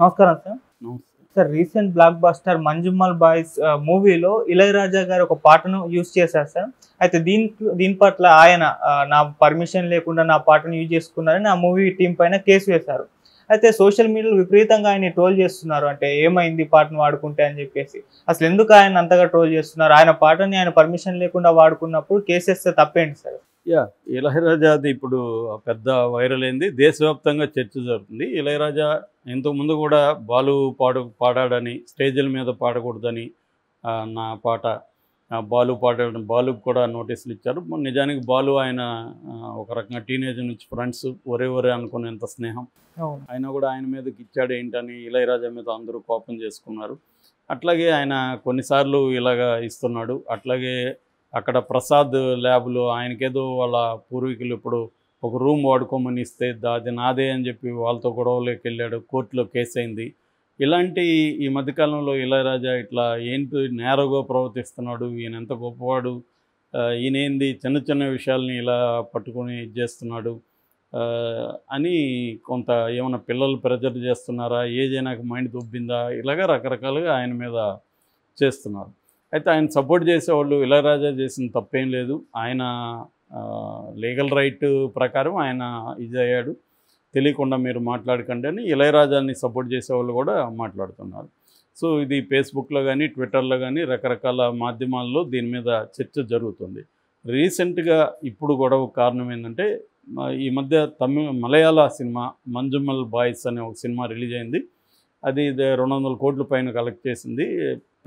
నమస్కారం సార్. నమస్తే. Sir recent block buster 'Manjummel boys' మూవీలో ఇళయరాజా గారు ఒక పాటను యూజ్ చేశారు సార్. అయితే దీని పట్ల ఆయన నా పర్మిషన్ లేకుండా నా పాటను యూజ్ చేసుకున్నారని ఆ మూవీ టీం పైన కేసు వేశారు. అయితే సోషల్ మీడియాలో విపరీతంగా ఆయన్ని ట్రోల్ చేస్తున్నారు. అంటే ఏమైంది పాటను వాడుకుంటే అని చెప్పేసి. అసలు ఎందుకు ఆయన అంతగా ట్రోల్ చేస్తున్నారు? ఆయన పాటని ఆయన పర్మిషన్ లేకుండా వాడుకున్నప్పుడు కేసు వేస్తే తప్పేంటి సార్? ఇళయరాజాది ఇప్పుడు పెద్ద వైరల్ అయింది. దేశవ్యాప్తంగా చర్చ జరుగుతుంది. ఇళయరాజా ఇంతకుముందు కూడా బాలు పాడాడని, స్టేజ్ల మీద పాడకూడదని నా పాట బాలు పాడాడని బాలుకు కూడా నోటీసులు ఇచ్చారు. నిజానికి బాలు ఆయన ఒక రకంగా టీనేజ్ నుంచి ఫ్రెండ్స్ ఒరే అనుకునేంత స్నేహం. ఆయన కూడా ఆయన మీదకి ఇచ్చాడు ఏంటని ఇళయరాజా మీద అందరూ కోపం చేసుకున్నారు. అట్లాగే ఆయన కొన్నిసార్లు ఇలాగా ఇస్తున్నాడు. అట్లాగే అక్కడ ప్రసాద్ ల్యాబ్లో ఆయనకేదో వాళ్ళ పూర్వీకులు ఇప్పుడు ఒక రూమ్ వాడుకోమని ఇస్తే అది నాదే అని చెప్పి వాళ్ళతో గొడవలోకి వెళ్ళాడు. కోర్టులో కేసు అయింది. ఇలాంటి ఈ మధ్యకాలంలో ఇళయరాజా ఇట్లా ఏంటి నేరగా ప్రవర్తిస్తున్నాడు, ఈయన ఎంత గొప్పవాడు, ఈయనేంది చిన్న చిన్న విషయాల్ని ఇలా పట్టుకొని ఇది చేస్తున్నాడు అని కొంత ఏమైనా పిల్లలు ప్రెజర్ చేస్తున్నారా, ఏజైనాక మైండ్ దొబ్బిందా, ఇలాగ రకరకాలుగా ఆయన మీద చేస్తున్నారు. అయితే ఆయన సపోర్ట్ చేసేవాళ్ళు ఇళయరాజా చేసిన తప్పేం లేదు. ఆయన లీగల్ రైట్ ప్రకారం ఆయన ఇది అయ్యాడు. తెలియకుండా మీరు మాట్లాడకండి అని ఇళయరాజాని సపోర్ట్ చేసేవాళ్ళు కూడా మాట్లాడుతున్నారు. సో ఇది ఫేస్బుక్లో కానీ ట్విట్టర్లో కానీ రకరకాల మాధ్యమాల్లో దీని మీద చర్చ జరుగుతుంది. రీసెంట్గా ఇప్పుడు గొడవ కారణం ఏంటంటే ఈ మధ్య మలయాళ సినిమా 'మంజుమల్ బాయ్స్' అనే ఒక సినిమా రిలీజ్ అయింది. అది 200 కోట్ల పైన కలెక్ట్ చేసింది.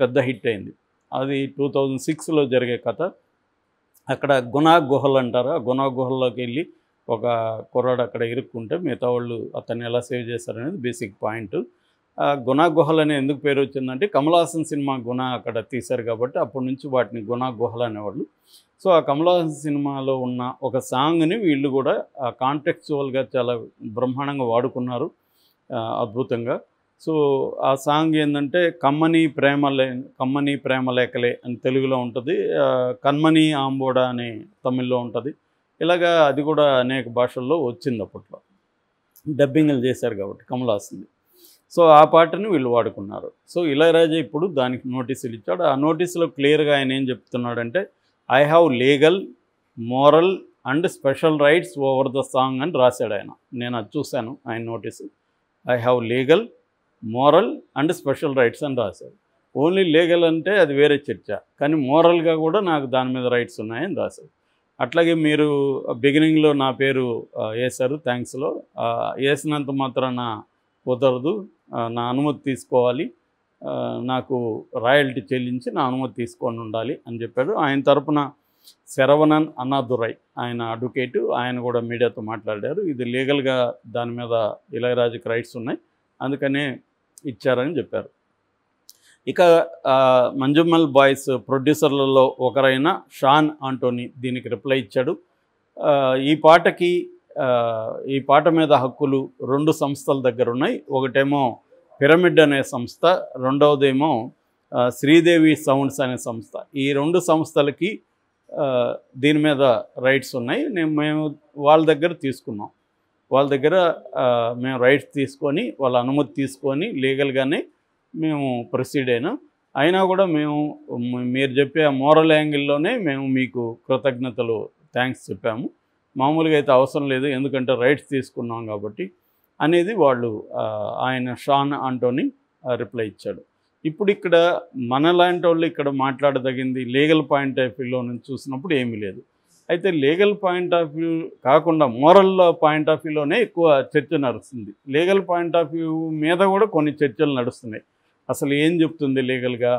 పెద్ద హిట్ అయింది. అది 2006లో జరిగే కథ. అక్కడ గునా గుహలు అంటారు. ఆ గునా గుహల్లోకి వెళ్ళి ఒక కుర్రాడు అక్కడ ఇరుక్కుంటే మిగతా వాళ్ళు అతన్ని ఎలా సేవ్ చేశారనేది బేసిక్ పాయింట్. గునా గుహలు అనే ఎందుకు పేరు వచ్చిందంటే కమల్ హాసన్ సినిమా గునా అక్కడ తీశారు కాబట్టి అప్పటి నుంచి వాటిని గునా గుహలు అనేవాళ్ళు. సో ఆ కమల్ హాసన్ సినిమాలో ఉన్న ఒక సాంగ్ని వీళ్ళు కూడా కాంటెక్చువల్గా చాలా బ్రహ్మాండంగా వాడుకున్నారు అద్భుతంగా. సో ఆ సాంగ్ ఏంటంటే కమ్మని ప్రేమ లేఖలే అని తెలుగులో ఉంటుంది, కన్మని ఆంబోడ అని తమిళ్లో ఉంటుంది. ఇలాగా అది కూడా అనేక భాషల్లో వచ్చింది అప్పట్లో, డబ్బింగ్లు చేశారు కాబట్టి కమల్ హాసన్ది. సో ఆ పాటని వీళ్ళు వాడుకున్నారు. సో ఇళయరాజా ఇప్పుడు దానికి నోటీసులు ఇచ్చాడు. ఆ నోటీసులో క్లియర్గా ఆయన ఏం చెప్తున్నాడంటే I have legal, moral and special rights over the song అని రాశాడు ఆయన. నేను అది చూశాను ఆయన notice. I have legal, moral and special rights అని రాశారు. ఓన్లీ లీగల్ అంటే అది వేరే చర్చ, కానీ మోరల్గా కూడా నాకు దాని మీద రైట్స్ ఉన్నాయని రాశారు. అట్లాగే మీరు బిగినింగ్లో నా పేరు వేశారు థ్యాంక్స్లో, వేసినంత మాత్రాన కుదరదు, నా అనుమతి తీసుకోవాలి, నాకు రాయల్టీ చెల్లించి నా అనుమతి తీసుకొని ఉండాలి అని చెప్పాడు. ఆయన తరపున శరవణన్ అన్నాదురై ఆయన అడ్వకేటు, ఆయన కూడా మీడియాతో మాట్లాడారు. ఇది లీగల్గా దాని మీద ఇళయరాజాకి రైట్స్ ఉన్నాయి, అందుకనే ఇచ్చారని చెప్పారు. ఇక 'మంజుమల్ బాయ్స్' ప్రొడ్యూసర్లలో ఒకరైన షాన్ ఆంటోనీ దీనికి రిప్లై ఇచ్చాడు. ఈ పాట మీద హక్కులు 2 సంస్థల దగ్గర ఉన్నాయి. ఒకటేమో పిరమిడ్ అనే సంస్థ, రెండవదేమో శ్రీదేవి సౌండ్స్ అనే సంస్థ. ఈ 2 సంస్థలకి దీని మీద రైట్స్ ఉన్నాయి. మేము వాళ్ళ దగ్గర తీసుకున్నాం. వాళ్ళ దగ్గర మేము రైట్స్ తీసుకొని వాళ్ళ అనుమతి తీసుకొని లీగల్గానే మేము ప్రొసీడ్ అయినా కూడా మీరు చెప్పే మోరల్ యాంగిల్లోనే మేము మీకు కృతజ్ఞతలు థ్యాంక్స్ చెప్పాము, మామూలుగా అయితే అవసరం లేదు ఎందుకంటే రైట్స్ తీసుకున్నాం కాబట్టి అనేది వాళ్ళు ఆయన షాన్ ఆంటోనీ రిప్లై ఇచ్చాడు. ఇప్పుడు ఇక్కడ మనలాంటి వాళ్ళు ఇక్కడ మాట్లాడదగింది లీగల్ పాయింట్ ఆఫ్ వ్యూలో నుంచి చూసినప్పుడు ఏమీ లేదు. అయితే లీగల్ పాయింట్ ఆఫ్ వ్యూ కాకుండా మోరల్ పాయింట్ ఆఫ్ వ్యూలోనే ఎక్కువ చర్చ నడుస్తుంది. లీగల్ పాయింట్ ఆఫ్ వ్యూ మీద కూడా కొన్ని చర్చలు నడుస్తున్నాయి. అసలు ఏం చెప్తుంది లీగల్గా,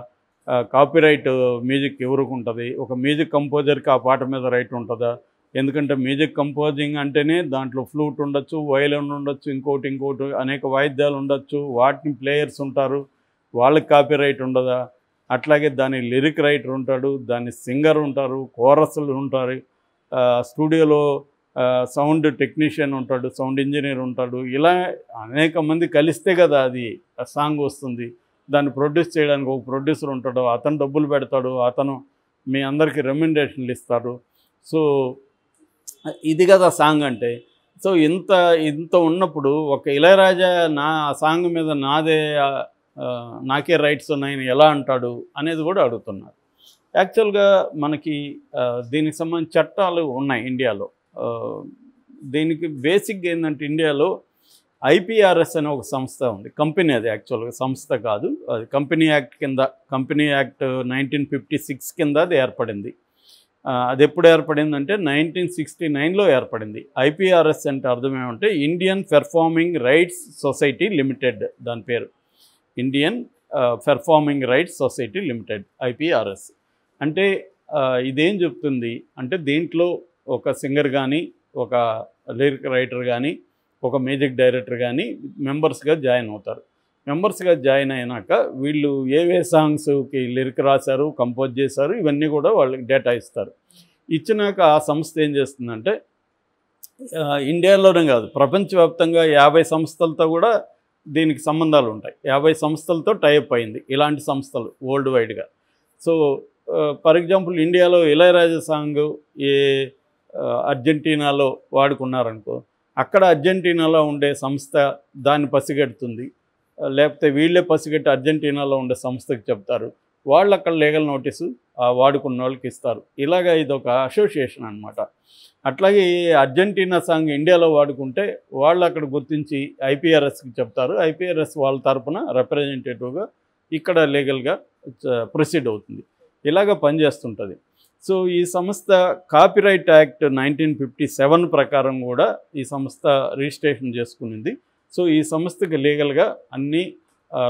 కాపీరైట్ మ్యూజిక్ ఎవరికి ఉంటుంది, ఒక మ్యూజిక్ కంపోజర్కి ఆ పాట మీద రైట్ ఉంటుందా? ఎందుకంటే మ్యూజిక్ కంపోజింగ్ అంటేనే దాంట్లో ఫ్లూట్ ఉండొచ్చు, వయలిన్ ఉండొచ్చు, ఇంకోటి అనేక వాయిద్యాలు ఉండొచ్చు, వాటిని ప్లేయర్స్ ఉంటారు, వాళ్ళకి కాపీరైట్ ఉండదా? అట్లాగే దాని లిరిక్ రైటర్ ఉంటాడు, దాని సింగర్ ఉంటారు, కోరస్లు ఉంటారు, స్టూడియోలో సౌండ్ టెక్నీషియన్ ఉంటాడు, సౌండ్ ఇంజనీర్ ఉంటాడు. ఇలా అనేక మంది కలిస్తే కదా అది సాంగ్ వస్తుంది. దాన్ని ప్రొడ్యూస్ చేయడానికి ఒక ప్రొడ్యూసర్ ఉంటాడు, అతను డబ్బులు పెడతాడు, అతను మీ అందరికీ రెమ్యునరేషన్లు ఇస్తారు. సో ఇది కదా సాంగ్ అంటే. సో ఇంత ఇంత ఉన్నప్పుడు ఒక ఇళయరాజా నా సాంగ్ మీద నాకే రైట్స్ ఉన్నాయని ఎలా అంటాడు అనేది కూడా అడుగుతున్నారు. యాక్చువల్గా మనకి దీనికి సంబంధించిన చట్టాలు ఉన్నాయి ఇండియాలో. దీనికి బేసిక్గా ఏంటంటే ఇండియాలో ఐపీఆర్ఎస్ అనే ఒక సంస్థ ఉంది. కంపెనీ అది యాక్చువల్గా సంస్థ కాదు, అది కంపెనీ యాక్ట్ కింద, కంపెనీ యాక్ట్ 1956 కింద అది ఏర్పడింది. అది ఎప్పుడు ఏర్పడిందంటే 1969లో ఏర్పడింది. ఐపీఆర్ఎస్ అంటే అర్థం ఏమంటే Indian performing rights society limited, దాని పేరు Indian performing rights society limited, IPRS. అంటే ఇదేం చెప్తుంది అంటే దీంట్లో ఒక సింగర్ కానీ, ఒక లిరిక్ రైటర్ కానీ, ఒక మ్యూజిక్ డైరెక్టర్ కానీ మెంబర్స్గా జాయిన్ అవుతారు. మెంబర్స్గా జాయిన్ అయినాక వీళ్ళు ఏవే సాంగ్స్కి లిరిక్ రాశారు, కంపోజ్ చేశారు, ఇవన్నీ కూడా వాళ్ళకి డేటా ఇస్తారు. ఇచ్చినాక ఆ సంస్థ ఏం చేస్తుందంటే ఇండియాలోనే కాదు ప్రపంచవ్యాప్తంగా 50 సంస్థలతో కూడా దీనికి సంబంధాలు ఉంటాయి. 50 సంస్థలతో టైప్ అయింది ఇలాంటి సంస్థలు వరల్డ్ వైడ్గా. సో ఫర్ ఎగ్జాంపుల్ ఇండియాలో ఇళయరాజా సాంగ్ అర్జెంటీనాలో వాడుకున్నారనుకో, అక్కడ అర్జెంటీనాలో ఉండే సంస్థ దాన్ని పసిగడుతుంది, లేకపోతే వీళ్ళే పసిగట్టి అర్జెంటీనాలో ఉండే సంస్థకి చెప్తారు, వాళ్ళు అక్కడ లీగల్ నోటీసు వాడుకున్న వాళ్ళకి ఇస్తారు. ఇలాగ ఇది ఒక అసోసియేషన్ అనమాట. అట్లాగే అర్జెంటీనా సాంగ్ ఇండియాలో వాడుకుంటే వాళ్ళు అక్కడ గుర్తించి ఐపీఆర్ఎస్కి చెప్తారు. ఐపీఆర్ఎస్ వాళ్ళ తరపున రిప్రజెంటేటివ్గా ఇక్కడ లీగల్గా ప్రొసీడ్ అవుతుంది. ఇలాగ పనిచేస్తుంటుంది. సో ఈ సంస్థ కాపీరైట్ యాక్ట్ 1957 ప్రకారం కూడా ఈ సంస్థ రిజిస్ట్రేషన్ చేసుకునింది. సో ఈ సంస్థకి లీగల్గా అన్ని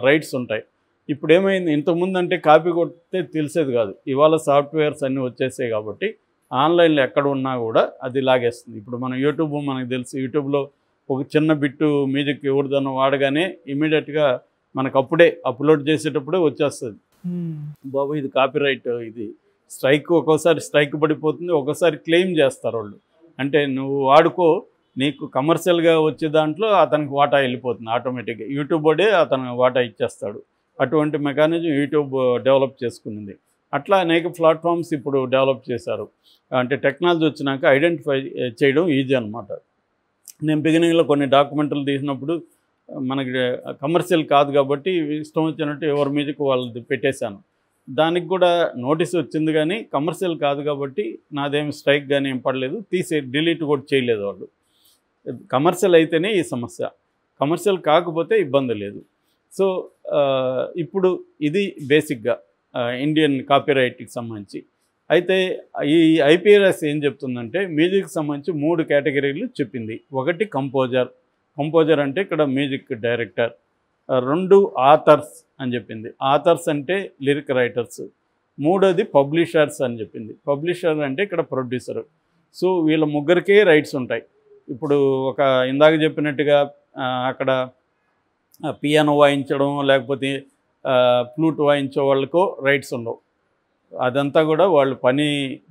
రైట్స్ ఉంటాయి. ఇప్పుడు ఏమైంది, ఇంతకుముందు అంటే కాపీ కొడితే తెలిసేది కాదు, ఇవాళ సాఫ్ట్వేర్స్ అన్నీ వచ్చేసాయి కాబట్టి ఆన్లైన్లో ఎక్కడ ఉన్నా కూడా అది లాగేస్తుంది. ఇప్పుడు మన యూట్యూబ్ మనకు తెలుసు, యూట్యూబ్లో ఒక చిన్న బిట్టు మ్యూజిక్ ఎవరిదన్నా వాడగానే ఇమీడియట్గా మనకు అప్పుడే అప్లోడ్ చేసేటప్పుడే వచ్చేస్తుంది, బాబు ఇది కాపీరైట్, ఇది స్ట్రైక్. ఒక్కోసారి స్ట్రైక్ పడిపోతుంది, ఒక్కోసారి క్లెయిమ్ చేస్తారు వాళ్ళు. అంటే నువ్వు వాడుకో, నీకు కమర్షియల్గా వచ్చే దాంట్లో అతనికి వాటా వెళ్ళిపోతుంది ఆటోమేటిక్గా, యూట్యూబ్ వాడే అతను వాటా ఇచ్చేస్తాడు. అటువంటి మెకానిజం యూట్యూబ్ డెవలప్ చేసుకునింది. అట్లా అనేక ప్లాట్ఫామ్స్ ఇప్పుడు డెవలప్ చేశారు. అంటే టెక్నాలజీ వచ్చినాక ఐడెంటిఫై చేయడం ఈజీ అనమాట. నేను బిగినింగ్లో కొన్ని డాక్యుమెంటరీలు తీసినప్పుడు మనకి కమర్షియల్ కాదు కాబట్టి ఇష్టం వచ్చినట్టు ఎవరి మ్యూజిక్ వాళ్ళది పెట్టేశాను. దానికి కూడా నోటీస్ వచ్చింది, కానీ కమర్షియల్ కాదు కాబట్టి నాదేమి స్ట్రైక్ కానీ ఏం పడలేదు, డిలీట్ కూడా చేయలేదు వాళ్ళు. కమర్షియల్ అయితేనే ఈ సమస్య, కమర్షియల్ కాకపోతే ఇబ్బంది లేదు. సో ఇప్పుడు ఇది బేసిక్గా ఇండియన్ కాపీరైట్కి సంబంధించి. అయితే ఈ ఐపీఆర్ఎస్ ఏం చెప్తుందంటే మ్యూజిక్కి సంబంధించి 3 కేటగిరీలు చెప్పింది. ఒకటి కంపోజర్ అంటే ఇక్కడ మ్యూజిక్ డైరెక్టర్. 2 ఆథర్స్ అని చెప్పింది, ఆథర్స్ అంటే లిరిక్ రైటర్స్. 3వది పబ్లిషర్స్ అని చెప్పింది, పబ్లిషర్ అంటే ఇక్కడ ప్రొడ్యూసర్. సో వీళ్ళ ముగ్గురికే రైట్స్ ఉంటాయి. ఇప్పుడు ఒక ఇందాక చెప్పినట్టుగా అక్కడ పియానో వాయించడం లేకపోతే ఫ్లూట్ వాయించే వాళ్ళకో రైట్స్ ఉండవు. అదంతా కూడా వాళ్ళు పని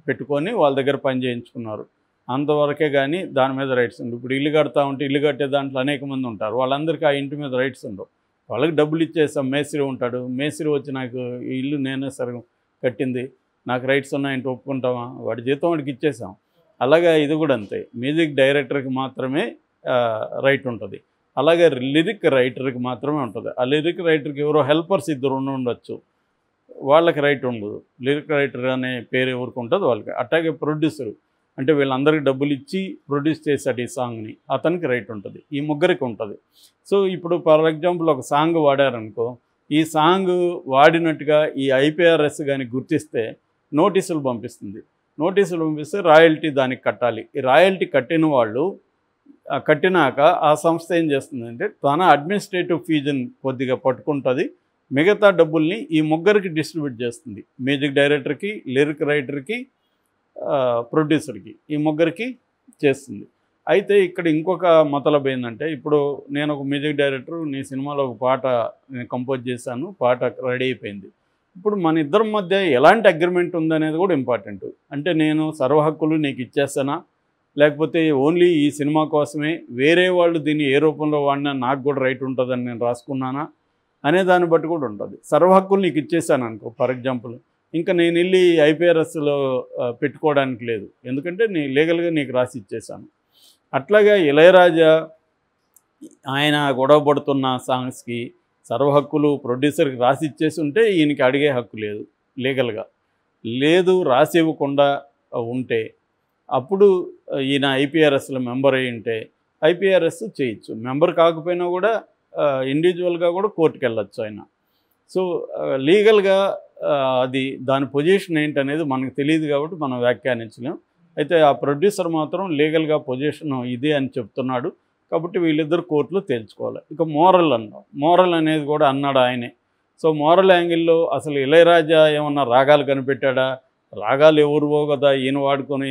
పెట్టుకొని వాళ్ళ దగ్గర పని చేయించుకున్నారు అంతవరకే, కానీ దాని మీద రైట్స్ ఉండవు. ఇప్పుడు ఇల్లు కడతా ఉంటే ఇల్లు కట్టే దాంట్లో అనేక మంది ఉంటారు, వాళ్ళందరికీ ఆ ఇంటి మీద రైట్స్ ఉండవు. వాళ్ళకి డబ్బులు ఇచ్చేస్తాం, మేస్త్రి ఉంటాడు, మేస్త్రి వచ్చి నాకు ఈ ఇల్లు నేనే సరిగ్గా కట్టింది, నాకు రైట్స్ ఉన్నాయంటే ఒప్పుకుంటామా, వాడి జీతం వాడికి ఇచ్చేసాం. అలాగే ఇది కూడా అంతే, మ్యూజిక్ డైరెక్టర్కి మాత్రమే రైట్ ఉంటుంది, అలాగే లిరిక్ రైటర్కి మాత్రమే ఉంటుంది. ఆ లిరిక్ రైటర్కి ఎవరో హెల్పర్స్ 2 ఉండొచ్చు, వాళ్ళకి రైట్ ఉండదు. లిరిక్ రైటర్ అనే పేరు ఎవరికి ఉంటుందో వాళ్ళకి. అట్లాగే ప్రొడ్యూసరు అంటే వీళ్ళందరికీ డబ్బులు ఇచ్చి ప్రొడ్యూస్ చేశాడు ఈ సాంగ్ని, అతనికి రైట్ ఉంటుంది. ఈ ముగ్గురికి ఉంటుంది. సో ఇప్పుడు ఫర్ ఎగ్జాంపుల్ ఒక సాంగ్ వాడారనుకో, ఈ సాంగ్ వాడినట్టుగా ఈ ఐపీఆర్ఎస్ కానీ గుర్తిస్తే నోటీసులు పంపిస్తుంది. నోటీసులు పంపిస్తే రాయల్టీ దానికి కట్టాలి. ఈ రాయల్టీ కట్టిన వాళ్ళు కట్టినాక ఆ సంస్థ ఏం చేస్తుందంటే తన అడ్మినిస్ట్రేటివ్ ఫీజుని కొద్దిగా పట్టుకుంటుంది, మిగతా డబ్బుల్ని ఈ ముగ్గురికి డిస్ట్రిబ్యూట్ చేస్తుంది. మ్యూజిక్ డైరెక్టర్కి, లిరిక్ రైటర్కి, ప్రొడ్యూసర్కి, ఈ ముగ్గురికి చేస్తుంది. అయితే ఇక్కడ ఇంకొక మతలబ్ ఏంటంటే, ఇప్పుడు నేను ఒక మ్యూజిక్ డైరెక్టర్, నీ సినిమాలో ఒక పాట నేను కంపోజ్ చేశాను, పాట రెడీ అయిపోయింది. ఇప్పుడు మన ఇద్దరి మధ్య ఎలాంటి అగ్రిమెంట్ ఉందనేది కూడా ఇంపార్టెంట్. అంటే నేను సర్వ హక్కులు నీకు ఇచ్చేస్తానా, లేకపోతే ఓన్లీ ఈ సినిమా కోసమే వేరే వాళ్ళు దీన్ని ఏ రూపంలో వాడినా నాకు కూడా రైట్ ఉంటుందని నేను రాసుకున్నానా అనే దాన్ని బట్టి కూడా ఉంటుంది. సర్వ హక్కులు నీకు ఇచ్చేసాను అనుకో ఫర్ ఎగ్జాంపుల్, ఇంకా నేను వెళ్ళి ఐపీఆర్ఎస్లో పెట్టుకోవడానికి లేదు, ఎందుకంటే లీగల్గా నీకు రాసి ఇచ్చేసాను. అట్లాగే ఇళయరాజా ఆయన గొడవ పడుతున్న సాంగ్స్కి సర్వ హక్కులు ప్రొడ్యూసర్కి రాసి ఇచ్చేసి ఉంటే ఈయనకి అడిగే హక్కు లేదు లీగల్గా. లేదు, రాసి ఇవ్వకుండా ఉంటే అప్పుడు ఈయన ఐపీఆర్ఎస్లో మెంబర్ అయి ఉంటే ఐపీఆర్ఎస్ చేయొచ్చు. మెంబర్ కాకపోయినా కూడా ఇండివిజువల్గా కూడా కోర్టుకు వెళ్ళొచ్చు ఆయన. సో లీగల్గా అది దాని పొజిషన్ ఏంటనేది మనకు తెలియదు కాబట్టి మనం వ్యాఖ్యానించలేం. అయితే ఆ ప్రొడ్యూసర్ మాత్రం లీగల్గా పొజిషన్ ఇదే అని చెప్తున్నాడు కాబట్టి వీళ్ళిద్దరు కోర్టులో తేల్చుకోవాలి. ఇక మోరల్ అన్నాం, మోరల్ అనేది కూడా అన్నాడు ఆయనే. సో మోరల్ యాంగిల్లో అసలు ఇళయరాజా ఏమన్నా రాగాలు కనిపెట్టాడా? రాగాలు ఎవరువో కదా ఈయన వాడుకొని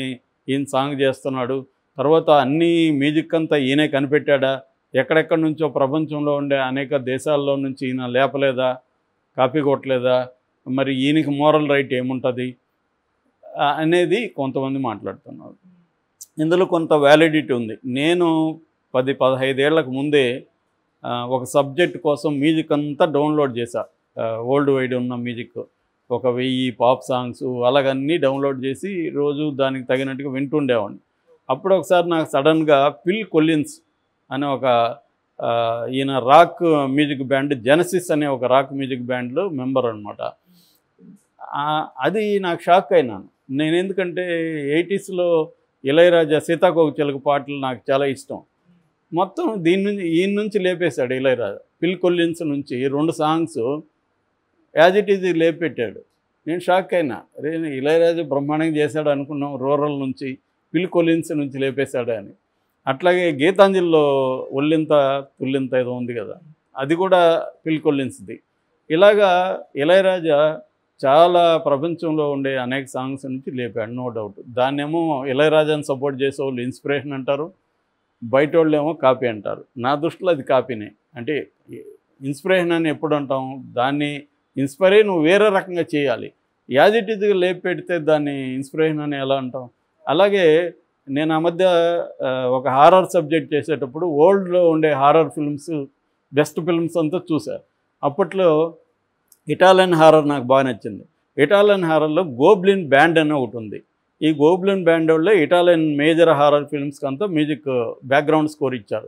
ఈయన సాంగ్ చేస్తున్నాడు. తర్వాత అన్ని మ్యూజిక్ అంతా ఈయనే కనిపెట్టాడా? ఎక్కడెక్కడి నుంచో ప్రపంచంలో ఉండే అనేక దేశాల్లో నుంచి ఈయన లేపలేదా, కాపీ కొట్టలేదా? మరి ఈయనకి మోరల్ రైట్ ఏముంటుంది అనేది కొంతమంది మాట్లాడుతున్నారు. ఇందులో కొంత వ్యాలిడిటీ ఉంది. నేను 10-15 ఏళ్లకు ముందే ఒక సబ్జెక్ట్ కోసం మ్యూజిక్ అంతా డౌన్లోడ్ చేశా. వరల్డ్ వైడ్ ఉన్న మ్యూజిక్ ఒక 1000 పాప్ సాంగ్స్ అలాగన్నీ డౌన్లోడ్ చేసి రోజు దానికి తగినట్టుగా వింటుండేవాడిని. అప్పుడు ఒకసారి నాకు సడన్గా ఫిల్ కొలిన్స్ అనే ఒక ఈయన రాక్ మ్యూజిక్ బ్యాండ్ జెనసిస్ అనే ఒక రాక్ మ్యూజిక్ బ్యాండ్లో మెంబర్ అనమాట. అది నాకు షాక్ అయినాను నేను. ఎందుకంటే 80స్లో ఇళయరాజా సీతాకోకచిలుక పాటలు నాకు చాలా ఇష్టం. మొత్తం ఈయన నుంచి లేపేశాడు ఇళయరాజా. ఫిల్ కొలిన్స్ నుంచి 2 సాంగ్స్ యాజ్ ఇట్ ఈజ్ లేపెట్టాడు. నేను షాక్ అయినా. అరే ఇళయరాజా బ్రహ్మాండంగా చేశాడు అనుకున్నాం, రూరల్ నుంచి ఫిల్ కొలిన్స్ నుంచి లేపేశాడు అని. అట్లాగే గీతాంజలిలో ఒళ్ళింత తుల్లింత ఏదో ఉంది కదా, అది కూడా ఫిల్ కొలిన్స్ది. ఇలాగా ఇళయరాజా చాలా ప్రపంచంలో ఉండే అనేక సాంగ్స్ నుంచి లేపాడు, నో డౌట్. దాన్నేమో ఇళయరాజాని సపోర్ట్ చేసే వాళ్ళు ఇన్స్పిరేషన్ అంటారు, బయట వాళ్ళు ఏమో కాపీ అంటారు. నా దృష్టిలో అది కాపీనే. అంటే ఇన్స్పిరేషన్ అని ఎప్పుడు అంటాం? దాన్ని ఇన్స్పైర్ అయ్యి నువ్వు వేరే రకంగా చేయాలి. యాజ్ ఇట్ ఈజ్గా లేపి పెడితే దాన్ని ఇన్స్పిరేషన్ అని ఎలా అంటాం? అలాగే నేను ఆ మధ్య ఒక హారర్ సబ్జెక్ట్ చేసేటప్పుడు వరల్డ్లో ఉండే హారర్ ఫిల్మ్స్, బెస్ట్ ఫిల్మ్స్ అంతా చూశాను. అప్పట్లో ఇటాలియన్ హారర్ నాకు బాగా నచ్చింది. ఇటాలియన్ హారర్లో గోబ్లిన్ బ్యాండ్ అని ఒకటి ఉంది. ఈ గోబ్లిన్ బ్యాండ్ వల్ల ఇటాలియన్ మేజర్ హారర్ ఫిల్మ్స్కి అంతా మ్యూజిక్ బ్యాక్గ్రౌండ్ స్కోర్ ఇచ్చారు.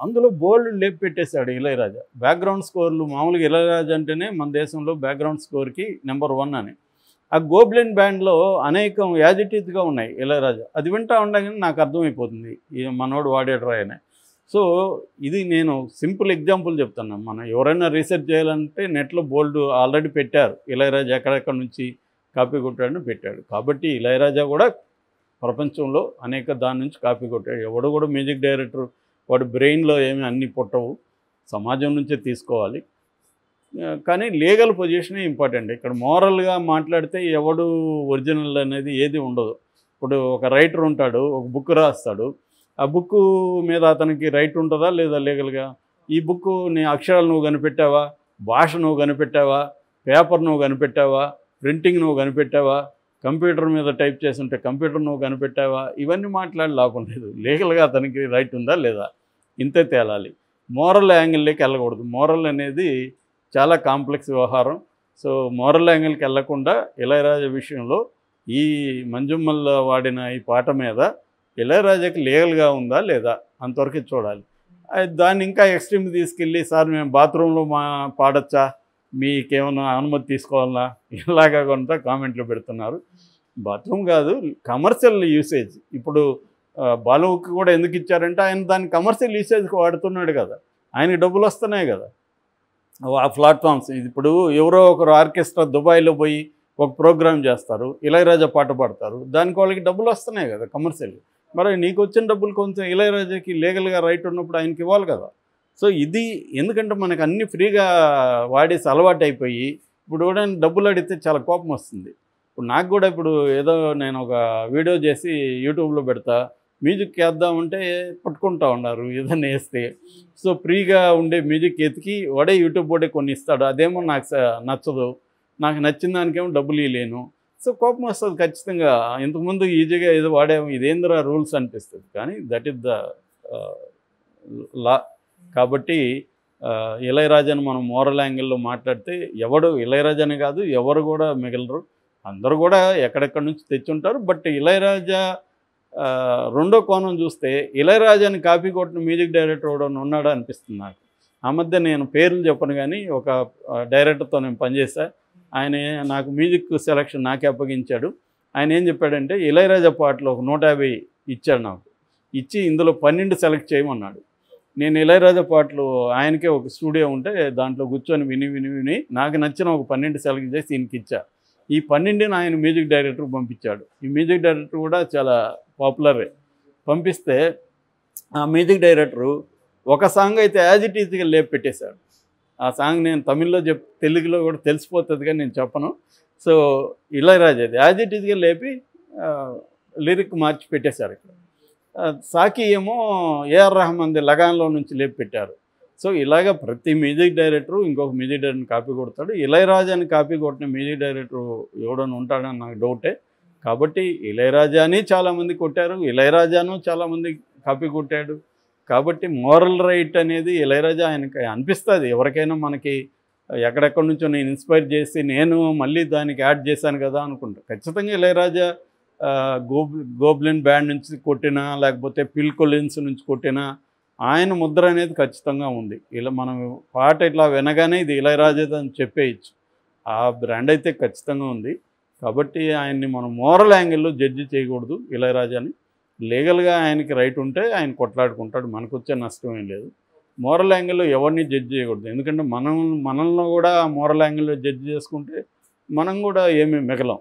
అందులో బోల్డ్ లేపి పెట్టేశాడు ఇళయరాజా. బ్యాక్గ్రౌండ్ స్కోర్లు మామూలుగా ఇళయరాజా అంటేనే మన దేశంలో బ్యాక్గ్రౌండ్ స్కోర్కి నెంబర్ 1 అని. ఆ గోబ్లిన్ బ్యాండ్లో అనేకం యాజ్ ఇట్ ఈజ్గా ఉన్నాయి ఇళయరాజా. అది వింటా ఉండగానే నాకు అర్థమైపోతుంది ఈ మనోడు వాడేడు రాయనే. సో ఇది నేను సింపుల్ ఎగ్జాంపుల్ చెప్తున్నాను. మనం ఎవరైనా రీసెర్చ్ చేయాలంటే నెట్లో బోల్డ్ ఆల్రెడీ పెట్టారు, ఇళయరాజా ఎక్కడెక్కడి నుంచి కాపీ కొట్టాడని పెట్టాడు. కాబట్టి ఇళయరాజా కూడా ప్రపంచంలో అనేక దాని నుంచి కాపీ కొట్టాడు. ఎవడు కూడా మ్యూజిక్ డైరెక్టర్ వాడి బ్రెయిన్లో ఏమి అన్నీ పుట్టవు, సమాజం నుంచే తీసుకోవాలి. కానీ లీగల్ పొజిషనే ఇంపార్టెంట్. ఇక్కడ మోరల్గా మాట్లాడితే ఎవడు ఒరిజినల్ అనేది ఏది ఉండదు. ఇప్పుడు ఒక రైటర్ ఉంటాడు, ఒక బుక్ రాస్తాడు, ఆ బుక్ మీద అతనికి రైట్ ఉంటుందా లేదా లీగల్గా? ఈ బుక్ నీ అక్షరాలు నువ్వు కనిపెట్టావా, భాష నువ్వు కనిపెట్టావా, పేపర్ నువ్వు కనిపెట్టావా, ప్రింటింగ్ నువ్వు కనిపెట్టావా, కంప్యూటర్ మీద టైప్ చేసి ఉంటే కంప్యూటర్ నువ్వు కనిపెట్టావా? ఇవన్నీ మాట్లాడి లాభం లేదు. లీగల్గా అతనికి రైట్ ఉందా లేదా ఇంతే తేలాలి. మోరల్ యాంగిల్లోకి వెళ్ళకూడదు. మోరల్ అనేది చాలా కాంప్లెక్స్ వ్యవహారం. సో మోరల్ యాంగిల్కి వెళ్ళకుండా ఇళయరాజా విషయంలో ఈ మంజుమ్మల్లో వాడిన ఈ పాట మీద ఇళయరాజాకి లీగల్గా ఉందా లేదా అంతవరకు చూడాలి. దాన్ని ఇంకా ఎక్స్ట్రీమ్ తీసుకెళ్ళి సార్ మేము బాత్రూంలో పాడచ్చా, మీకేమైనా అనుమతి తీసుకోవాలా, ఇలాగా కొంత కామెంట్లు పెడుతున్నారు. బాత్రూమ్ కాదు, కమర్షియల్ యూసేజ్. ఇప్పుడు బాలుకి కూడా ఎందుకు ఇచ్చారంటే ఆయన దాన్ని కమర్షియల్ యూసేజ్కి వాడుతున్నాడు కదా, ఆయనకి డబ్బులు వస్తున్నాయి కదా ఆ ప్లాట్ఫామ్స్. ఇప్పుడు ఎవరో ఒకరు ఆర్కెస్ట్రా దుబాయ్లో పోయి ఒక ప్రోగ్రామ్ చేస్తారు, ఇళయరాజా పాట పాడతారు, దానికి వాళ్ళకి డబ్బులు వస్తున్నాయి కదా కమర్షియల్. మరి నీకు వచ్చిన డబ్బులు కొంచెం ఇళయరాజాకి లీగల్గా రైట్ ఉన్నప్పుడు ఆయనకి ఇవ్వాలి కదా. సో ఇది ఎందుకంటే మనకు అన్నీ ఫ్రీగా వాడేసి అలవాటు అయిపోయి ఇప్పుడు కూడా డబ్బులు అడిగితే చాలా కోపం వస్తుంది. ఇప్పుడు నాకు కూడా ఇప్పుడు ఏదో నేను ఒక వీడియో చేసి యూట్యూబ్లో పెడతా, మ్యూజిక్ వేద్దామంటే పట్టుకుంటా ఉన్నారు ఏదైనా వేస్తే. సో ఫ్రీగా ఉండే మ్యూజిక్ ఎతికి వాడే యూట్యూబ్ వాడే కొన్ని ఇస్తాడు, అదేమో నాకు నచ్చదు, నాకు నచ్చిన దానికేమో డబ్బులు ఇవ్వలేను. సో కోపం వస్తుంది ఖచ్చితంగా. ఇంతకుముందు ఈజీగా ఏదో వాడేమో ఇదేంద్రా రూల్స్ అనిపిస్తుంది, కానీ దట్ ఈస్ ద లా. కాబట్టి ఇళయరాజాని మనం మోరల్ యాంగిల్లో మాట్లాడితే ఎవడు ఇళయరాజానే కాదు ఎవరు కూడా మిగలరు, అందరూ కూడా ఎక్కడెక్కడి నుంచి తెచ్చుంటారు. బట్ ఇళయరాజా రెండో కోణం చూస్తే ఇళయరాజాని కాపీ కొట్టిన మ్యూజిక్ డైరెక్టర్ ఎవడన్నా ఉన్నాడా అనిపిస్తుంది నాకు. ఆ మధ్య నేను పేర్లు చెప్పను కానీ ఒక డైరెక్టర్తో నేను పనిచేసా. ఆయన నాకు మ్యూజిక్ సెలక్షన్ నాకే అప్పగించాడు. ఆయన ఏం చెప్పాడంటే ఇళయరాజా పాటలు ఒక 150 ఇచ్చాడు నాకు. ఇచ్చి ఇందులో 12 సెలెక్ట్ చేయమన్నాడు. నేను ఇళయరాజా పాటలు ఆయనకే ఒక స్టూడియో ఉంటే దాంట్లో కూర్చొని విని నాకు నచ్చిన ఒక 12 సెలెక్ట్ చేసి ఈయనకి ఇచ్చా. ఈ 12ని ఆయన మ్యూజిక్ డైరెక్టర్ పంపించాడు. ఈ మ్యూజిక్ డైరెక్టర్ కూడా చాలా పాపులరే. పంపిస్తే ఆ మ్యూజిక్ డైరెక్టరు ఒక సాంగ్ అయితే యాజ్ ఇట్ ఈజ్గా లేపి పెట్టేశాడు. ఆ సాంగ్ నేను తమిళ్లో తెలుగులో కూడా తెలిసిపోతుంది కానీ నేను చెప్పను. సో ఇళయరాజాది యాజ్ ఇట్ ఈజ్గా లేపి లిరిక్ మార్చి పెట్టేశారు. ఇక్కడ సాకి ఏమో ఏఆర్ రెహమాన్ది లగాన్లో నుంచి లేపి పెట్టారు. సో ఇలాగ ప్రతి మ్యూజిక్ డైరెక్టరు ఇంకొక మ్యూజిక్ డైరెక్టర్ని కాపీ కొడతాడు. ఇళయరాజాని కాపీ కొట్టిన మ్యూజిక్ డైరెక్టరు ఎవడని ఉంటాడని నాకు డౌటే. కాబట్టి ఇళయరాజాని చాలామంది కొట్టారు, ఇళయరాజాను చాలామంది కాపీ కొట్టాడు. కాబట్టి మోరల్ రైట్ అనేది ఇళయరాజా ఆయనకి అనిపిస్తుంది. ఎవరికైనా మనకి ఎక్కడెక్కడి నుంచో నేను ఇన్స్పైర్ చేసి నేను మళ్ళీ దానికి యాడ్ చేశాను కదా అనుకుంటా. ఖచ్చితంగా ఇళయరాజా గోబ్లిన్ బ్యాండ్ నుంచి కొట్టినా లేకపోతే ఫిల్ కొలిన్స్ నుంచి కొట్టినా ఆయన ముద్ర అనేది ఖచ్చితంగా ఉంది. ఇలా మనం పాట ఇట్లా వినగానే ఇది ఇళయరాజా అని చెప్పేయచ్చు. ఆ బ్రాండ్ అయితే ఖచ్చితంగా ఉంది. కాబట్టి ఆయన్ని మనం మోరల్ యాంగిల్లో జడ్జి చేయకూడదు. ఇళయరాజాని లీగల్గా ఆయనకి రైట్ ఉంటే ఆయన కొట్లాడుకుంటాడు, మనకు వచ్చే నష్టం ఏం లేదు. మోరల్ యాంగిల్లో ఎవరిని జడ్జి చేయకూడదు. ఎందుకంటే మనల్ని కూడా మోరల్ యాంగిల్లో జడ్జి చేసుకుంటే మనం కూడా ఏమీ మిగలం.